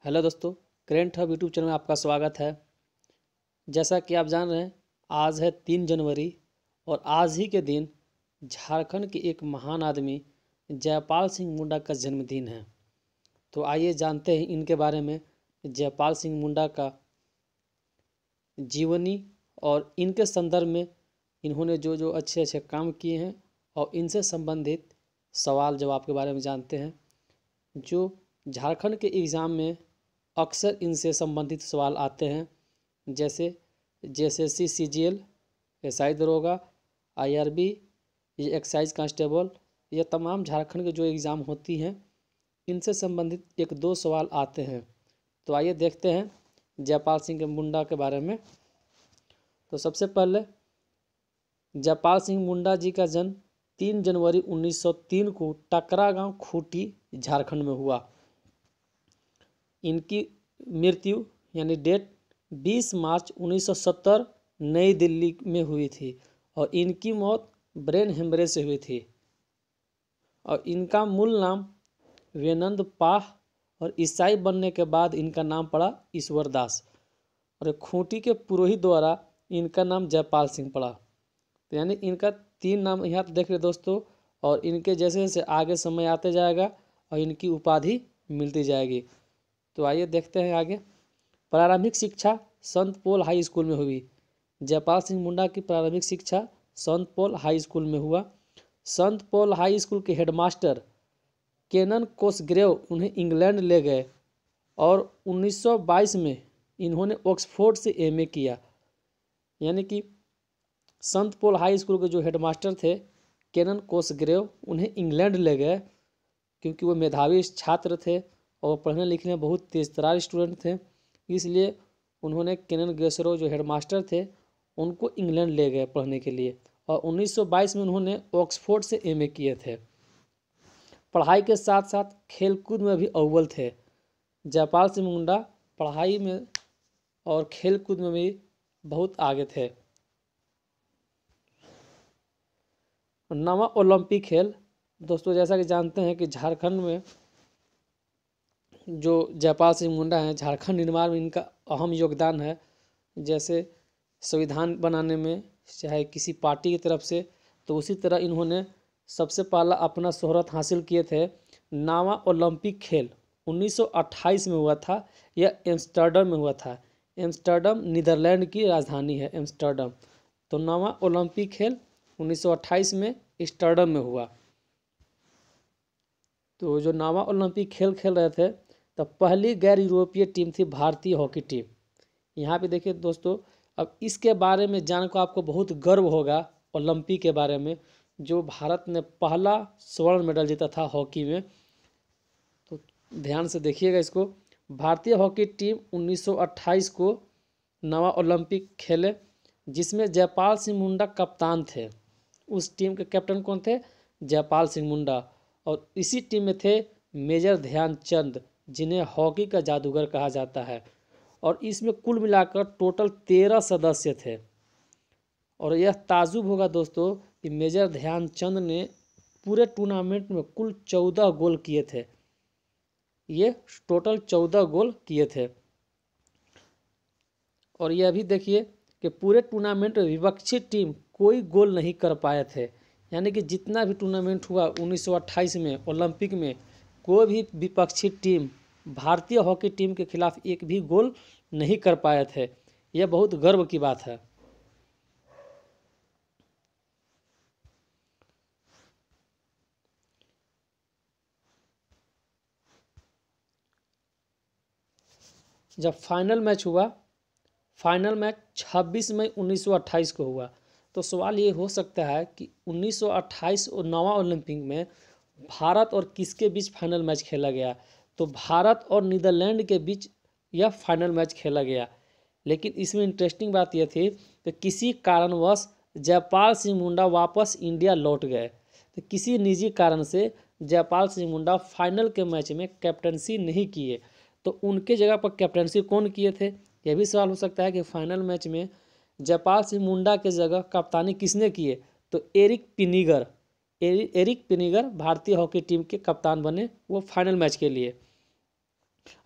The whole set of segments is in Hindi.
हेलो दोस्तों, करेंट हब यूट्यूब चैनल में आपका स्वागत है। जैसा कि आप जान रहे हैं, आज है 3 जनवरी और आज ही के दिन झारखंड के एक महान आदमी जयपाल सिंह मुंडा का जन्मदिन है। तो आइए जानते हैं इनके बारे में, जयपाल सिंह मुंडा का जीवनी और इनके संदर्भ में इन्होंने जो जो अच्छे अच्छे काम किए हैं और इनसे संबंधित सवाल जवाब के बारे में जानते हैं। जो झारखंड के एग्ज़ाम में अक्सर इनसे संबंधित सवाल आते हैं, जैसे जेएसएससी सीजीएल, एसआई दरोगा, आईआरबी, ये एक्साइज कांस्टेबल, ये तमाम झारखंड के जो एग्ज़ाम होती हैं इनसे संबंधित एक दो सवाल आते हैं। तो आइए देखते हैं जयपाल सिंह के मुंडा के बारे में। तो सबसे पहले जयपाल सिंह मुंडा जी का जन्म 3 जनवरी 1903 को टकरा गांव खूंटी झारखंड में हुआ। इनकी मृत्यु यानी डेट 20 मार्च 1970 नई दिल्ली में हुई थी और इनकी मौत ब्रेन हेमरेज से हुई थी। और इनका मूल नाम वेनंद पाह और ईसाई बनने के बाद इनका नाम पड़ा ईश्वर दास और खूंटी के पुरोहित द्वारा इनका नाम जयपाल सिंह पड़ा। तो यानी इनका 3 नाम यहाँ पर देख रहे दोस्तों, और इनके जैसे जैसे आगे समय आते जाएगा और इनकी उपाधि मिलती जाएगी। तो आइए देखते हैं आगे। प्रारंभिक शिक्षा संत पॉल हाई स्कूल में हुई। जयपाल सिंह मुंडा की प्रारंभिक शिक्षा संत पॉल हाई स्कूल में हुआ। संत पॉल हाई स्कूल के हेडमास्टर केनन कोसग्रेव उन्हें इंग्लैंड ले गए और 1922 में इन्होंने ऑक्सफोर्ड से एमए किया। यानी कि संत पॉल हाई स्कूल के जो हेडमास्टर थे केनन कोसग्रेव उन्हें इंग्लैंड ले गए, क्योंकि वो मेधावी छात्र थे और पढ़ने लिखने में बहुत तेज तर्रार स्टूडेंट थे। इसलिए उन्होंने केनन गेसरो जो हेडमास्टर थे उनको इंग्लैंड ले गए पढ़ने के लिए और 1922 में उन्होंने ऑक्सफोर्ड से एमए किए थे। पढ़ाई के साथ साथ खेलकूद में भी अव्वल थे। जयपाल सिंह मुंडा पढ़ाई में और खेलकूद में भी बहुत आगे थे। नवा ओलंपिक खेल दोस्तों, जैसा कि जानते हैं कि झारखंड में जो जयपाल सिंह मुंडा हैं, झारखंड निर्माण में इनका अहम योगदान है। जैसे संविधान बनाने में चाहे किसी पार्टी की तरफ से, तो उसी तरह इन्होंने सबसे पहला अपना शोहरत हासिल किए थे। नवा ओलंपिक खेल 1928 में हुआ था, यह एम्स्टर्डम में हुआ था। एम्स्टर्डम नीदरलैंड की राजधानी है एम्स्टर्डम। तो नवा ओलंपिक खेल 1928 में एम्स्टर्डम में हुआ। तो जो नवा ओलंपिक खेल खेल रहे थे, तो पहली गैर यूरोपीय टीम थी भारतीय हॉकी टीम। यहाँ पे देखिए दोस्तों, अब इसके बारे में जानकर आपको बहुत गर्व होगा ओलंपिक के बारे में, जो भारत ने पहला स्वर्ण मेडल जीता था हॉकी में। तो ध्यान से देखिएगा इसको। भारतीय हॉकी टीम 1928 को नवा ओलंपिक खेले, जिसमें जयपाल सिंह मुंडा कप्तान थे। उस टीम के कैप्टन कौन थे? जयपाल सिंह मुंडा। और इसी टीम में थे मेजर ध्यानचंद, जिन्हें हॉकी का जादूगर कहा जाता है। और इसमें कुल मिलाकर टोटल 13 सदस्य थे। और यह ताजुब होगा दोस्तों कि मेजर ध्यानचंद ने पूरे टूर्नामेंट में कुल 14 गोल किए थे। ये टोटल 14 गोल किए थे। और यह भी देखिए कि पूरे टूर्नामेंट में विपक्षी टीम कोई गोल नहीं कर पाए थे। यानी कि जितना भी टूर्नामेंट हुआ 1928 में ओलंपिक में, कोई भी विपक्षी टीम भारतीय हॉकी टीम के खिलाफ एक भी गोल नहीं कर पाए थे। यह बहुत गर्व की बात है। जब फाइनल मैच हुआ, फाइनल मैच 26 मई 1928 को हुआ। तो सवाल ये हो सकता है कि 1928 और नवा ओलंपिक में भारत और किसके बीच फाइनल मैच खेला गया? तो भारत और नीदरलैंड के बीच यह फाइनल मैच खेला गया। लेकिन इसमें इंटरेस्टिंग बात यह थी कि किसी कारणवश जयपाल सिंह मुंडा वापस इंडिया लौट गए। तो किसी निजी कारण से जयपाल सिंह मुंडा फाइनल के मैच में कैप्टनसी नहीं किए। तो उनके जगह पर कैप्टनसी कौन किए थे? यह भी सवाल हो सकता है कि फाइनल मैच में जयपाल सिंह मुंडा के जगह कप्तानी किसने किए? तो एरिक पिनिगर भारतीय हॉकी टीम के कप्तान बने वो फाइनल मैच के लिए।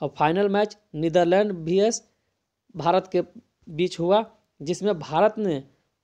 और final match Netherlands vs Bharat के बीच हुआ, जिसमें भारत ने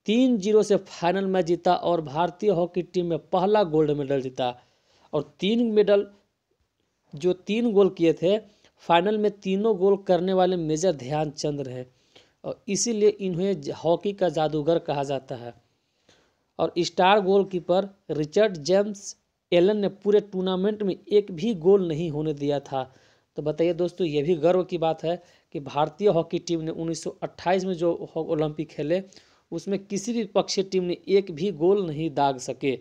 3-0 से फाइनल मैच जीता और भारतीय हॉकी टीम में पहला गोल्ड मेडल जीता। और 3 गोल किए थे फाइनल में, तीनों गोल करने वाले मेजर ध्यानचंद रहे और इसीलिए इन्हें हॉकी का जादूगर कहा जाता है। और star goalkeeper Richard James Allen ने पूरे टूर्नामेंट में एक भी गोल नहीं होने दिया था। तो बताइए दोस्तों, ये भी गर्व की बात है कि भारतीय हॉकी टीम ने 1928 में जो ओलंपिक खेले उसमें किसी भी पक्षीय टीम ने एक भी गोल नहीं दाग सके।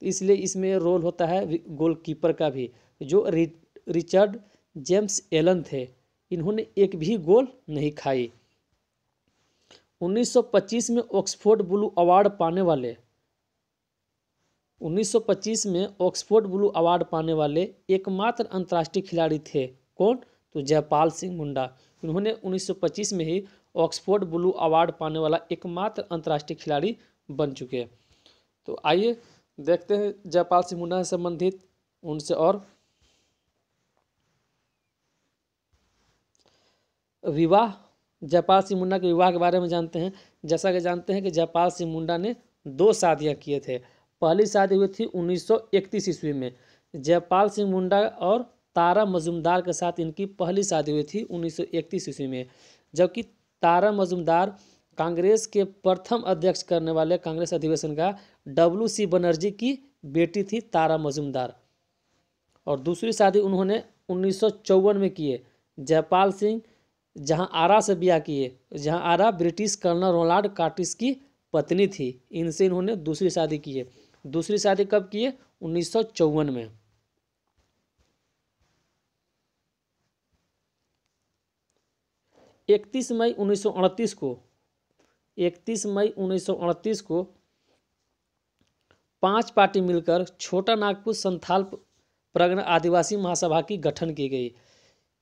इसलिए इसमें रोल होता है गोलकीपर का भी। जो रिचर्ड जेम्स एलन थे, इन्होंने एक भी गोल नहीं खाई। 1925 में ऑक्सफोर्ड ब्लू अवार्ड पाने वाले 1925 में ऑक्सफोर्ड ब्लू अवार्ड पाने वाले एकमात्र अंतर्राष्ट्रीय खिलाड़ी थे। कौन? तो जयपाल सिंह मुंडा। इन्होंने 1925 में ही ऑक्सफोर्ड ब्लू अवार्ड पाने वाला एकमात्र अंतर्राष्ट्रीय खिलाड़ी बन चुके। तो आइए देखते हैं जयपाल सिंह मुंडा से संबंधित उनसे और विवाह। जयपाल सिंह मुंडा के विवाह के बारे में जानते हैं। जैसा कि जानते हैं कि जयपाल सिंह मुंडा ने 2 शादियां किए थे। पहली शादी हुई थी 1931 ईस्वी में। जयपाल सिंह मुंडा और तारा मजुमदार के साथ इनकी पहली शादी हुई थी 1931 ईस्वी में, जबकि तारा मजुमदार कांग्रेस के प्रथम अध्यक्ष करने वाले कांग्रेस अधिवेशन का WC बनर्जी की बेटी थी तारा मजुमदार। और दूसरी शादी उन्होंने 1954 में किए। जयपाल सिंह जहां आरा से ब्याह किए, जहां आरा ब्रिटिश कर्नल रोनाल्ड कार्टिस की पत्नी थी, इनसे इन्होंने दूसरी शादी की है। दूसरी शादी कब की है? 1954 में। इकतीस मई 1938 को 5 पार्टी मिलकर छोटा नागपुर संथाल प्रगना आदिवासी महासभा की गठन की गई।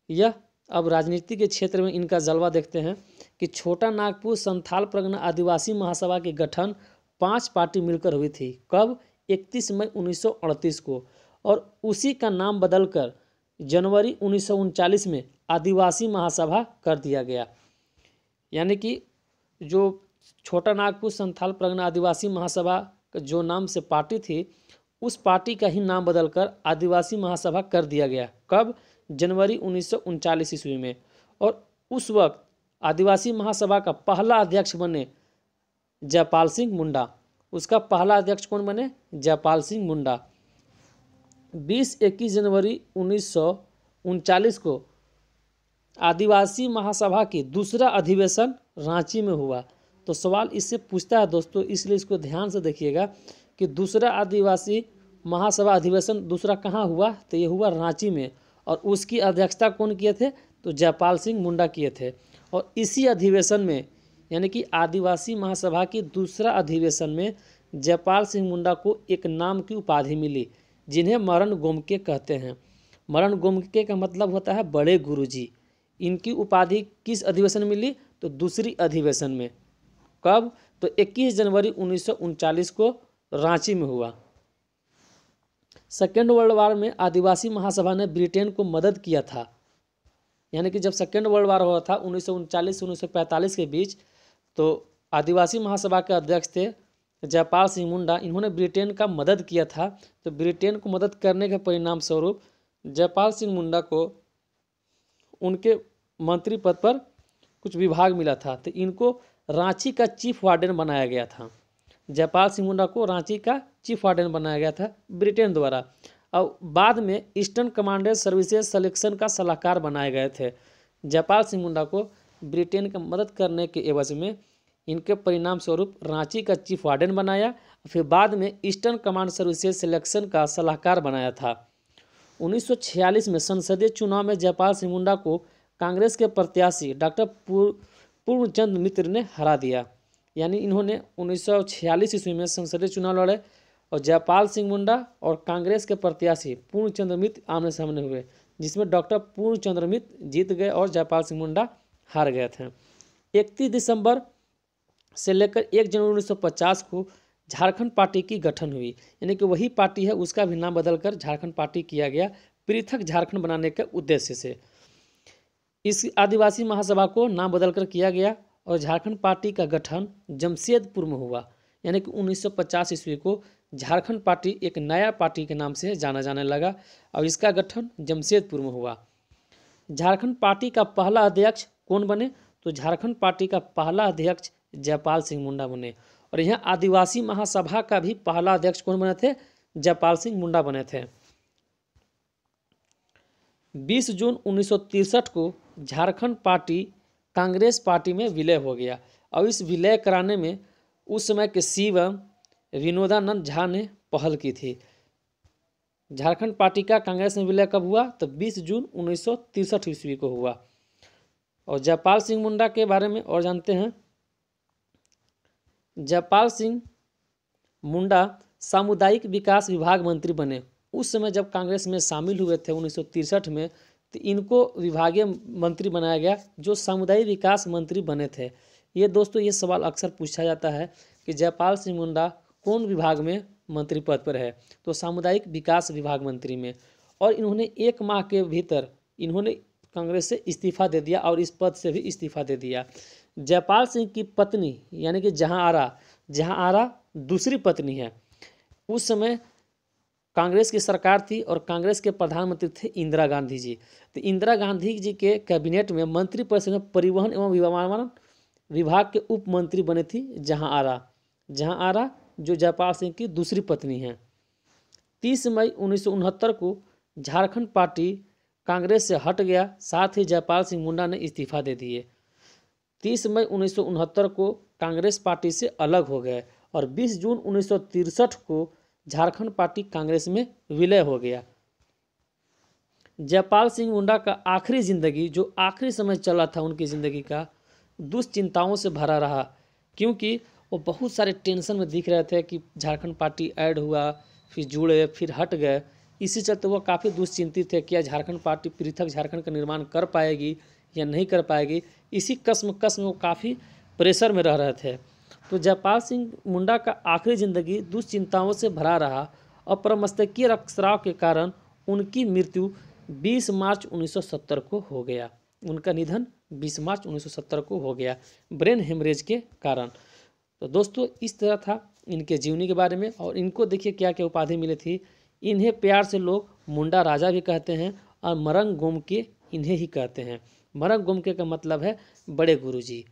यह अब राजनीति के क्षेत्र में इनका जलवा देखते हैं कि छोटा नागपुर संथाल प्रगना आदिवासी महासभा की गठन 5 पार्टी मिलकर हुई थी। कब? 31 मई 1938 को। और उसी का नाम बदलकर जनवरी 1939 में आदिवासी महासभा कर दिया गया। यानी कि जो छोटा नागपुर संथाल प्रगना आदिवासी महासभा जो नाम से पार्टी थी, उस पार्टी का ही नाम बदलकर आदिवासी महासभा कर दिया गया। कब? जनवरी 1939 ईस्वी में। और उस वक्त आदिवासी महासभा का पहला अध्यक्ष बने जयपाल सिंह मुंडा। उसका पहला अध्यक्ष कौन बने? जयपाल सिंह मुंडा। 20-21 जनवरी 1939 को आदिवासी महासभा की दूसरा अधिवेशन रांची में हुआ। तो सवाल इससे पूछता है दोस्तों, इसलिए इसको ध्यान से देखिएगा कि दूसरा आदिवासी महासभा अधिवेशन दूसरा कहाँ हुआ? तो ये हुआ रांची में। और उसकी अध्यक्षता कौन किए थे? तो जयपाल सिंह मुंडा किए थे। और इसी अधिवेशन में, यानी कि आदिवासी महासभा की दूसरा अधिवेशन में जयपाल सिंह मुंडा को एक नाम की उपाधि मिली, जिन्हें मरण गोमके कहते हैं। मरण गोमके का मतलब होता है बड़े गुरुजी। इनकी उपाधि किस अधिवेशन में मिली? तो दूसरी अधिवेशन में। कब? तो 21 जनवरी 1939 को रांची में हुआ। सेकेंड वर्ल्ड वार में आदिवासी महासभा ने ब्रिटेन को मदद किया था। यानी कि जब सेकेंड वर्ल्ड वार हुआ था 1939 से 1945 के बीच, तो आदिवासी महासभा के अध्यक्ष थे जयपाल सिंह मुंडा। इन्होंने ब्रिटेन का मदद किया था। तो ब्रिटेन को मदद करने के परिणाम स्वरूप जयपाल सिंह मुंडा को उनके मंत्री पद पर कुछ विभाग मिला था। तो इनको रांची का चीफ वार्डन बनाया गया था। जयपाल सिंह मुंडा को रांची का चीफ वार्डन बनाया गया था ब्रिटेन द्वारा। और बाद में ईस्टर्न कमांडर सर्विसेज सिलेक्शन का सलाहकार बनाए गए थे। जयपाल सिंह मुंडा को ब्रिटेन की मदद करने के एवज में इनके परिणाम स्वरूप रांची का चीफ वार्डन बनाया, फिर बाद में ईस्टर्न कमांड सर्विसेज सिलेक्शन का सलाहकार बनाया था। 1946 में संसदीय चुनाव में जयपाल सिंह मुंडा को कांग्रेस के प्रत्याशी डॉक्टर पूर्णचंद मित्र ने हरा दिया। यानी इन्होंने 1946 ईस्वी में संसदीय चुनाव लड़े और जयपाल सिंह मुंडा और कांग्रेस के प्रत्याशी पूर्णचंद्र मित्र आमने सामने हुए, जिसमें डॉक्टर पूर्णचंद्र मित्र जीत गए और जयपाल सिंह मुंडा हार गए थे। 31 दिसंबर से लेकर 1 जनवरी 1950 को झारखंड पार्टी की गठन हुई। यानी कि वही पार्टी है, उसका भी नाम बदलकर झारखंड पार्टी किया गया, पृथक झारखंड बनाने के उद्देश्य से। इस आदिवासी महासभा को नाम बदलकर किया गया और झारखंड पार्टी का गठन जमशेदपुर में हुआ। यानी कि 1950 ईस्वी को झारखंड पार्टी एक नया पार्टी के नाम से जाना जाने लगा और इसका गठन जमशेदपुर में हुआ। झारखंड पार्टी का पहला अध्यक्ष कौन बने? तो झारखंड पार्टी का पहला अध्यक्ष जयपाल सिंह मुंडा बने। और यहाँ आदिवासी महासभा का भी पहला अध्यक्ष कौन बने थे? जयपाल सिंह मुंडा बने थे। 20 जून 1963 को झारखंड पार्टी कांग्रेस पार्टी में विलय हो गया और इस विलय कराने में उस समय के शिवम विनोदानंद झा ने पहल की थी। झारखंड पार्टी का कांग्रेस में विलय कब हुआ? तो 20 जून 1963 ईस्वी को हुआ। और जयपाल सिंह मुंडा के बारे में और जानते हैं। जयपाल सिंह मुंडा सामुदायिक विकास विभाग मंत्री बने। उस समय जब कांग्रेस में शामिल हुए थे 1963 में, तो इनको विभागीय मंत्री बनाया गया जो सामुदायिक विकास मंत्री बने थे। ये दोस्तों ये सवाल अक्सर पूछा जाता है कि जयपाल सिंह मुंडा कौन विभाग में मंत्री पद पर है? तो सामुदायिक विकास विभाग मंत्री में। और इन्होंने 1 माह के भीतर इन्होंने कांग्रेस से इस्तीफा दे दिया और इस पद से भी इस्तीफा दे दिया। जयपाल सिंह की पत्नी यानी कि जहां आरा दूसरी पत्नी है। उस समय कांग्रेस की सरकार थी और कांग्रेस के प्रधानमंत्री थे इंदिरा गांधी जी। तो इंदिरा गांधी जी के कैबिनेट में मंत्री परिषद में परिवहन एवं विमानन विभाग के उप मंत्री बने थी जहां आरा जो जयपाल सिंह की दूसरी पत्नी है। 30 मई 1969 को झारखंड पार्टी कांग्रेस से हट गया, साथ ही जयपाल सिंह मुंडा ने इस्तीफा दे दिए। 30 मई 1969 को कांग्रेस पार्टी से अलग हो गए और 20 जून 1963 को झारखंड पार्टी कांग्रेस में विलय हो गया। जयपाल सिंह मुंडा का आखिरी जिंदगी, जो आखिरी समय चला था उनकी ज़िंदगी का, दुश्चिंताओं से भरा रहा, क्योंकि वो बहुत सारे टेंशन में दिख रहे थे कि झारखंड पार्टी ऐड हुआ, फिर जुड़े, फिर हट गए। इसी चलते वो काफ़ी दुश्चिंतित थे कि क्या झारखंड पार्टी पृथक झारखंड का निर्माण कर पाएगी या नहीं कर पाएगी। इसी कश्मकश में वो काफ़ी प्रेशर में रह रहे थे। तो जयपाल सिंह मुंडा का आखिरी ज़िंदगी दुश्चिंताओं से भरा रहा। अपर मस्तकीय रक्तस्राव के कारण उनकी मृत्यु 20 मार्च 1970 को हो गया। उनका निधन 20 मार्च 1970 को हो गया ब्रेन हेमरेज के कारण। तो दोस्तों इस तरह था इनके जीवनी के बारे में। और इनको देखिए क्या क्या उपाधि मिली थी। इन्हें प्यार से लोग मुंडा राजा भी कहते हैं और मरंग गोमके इन्हें ही कहते हैं। मरंग गोमके का मतलब है बड़े गुरुजी।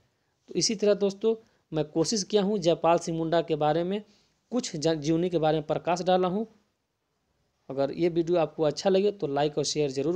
तो इसी तरह दोस्तों मैं कोशिश किया हूँ जयपाल सिंह मुंडा के बारे में कुछ जीवनी के बारे में प्रकाश डाला हूँ। अगर ये वीडियो आपको अच्छा लगे तो लाइक और शेयर ज़रूर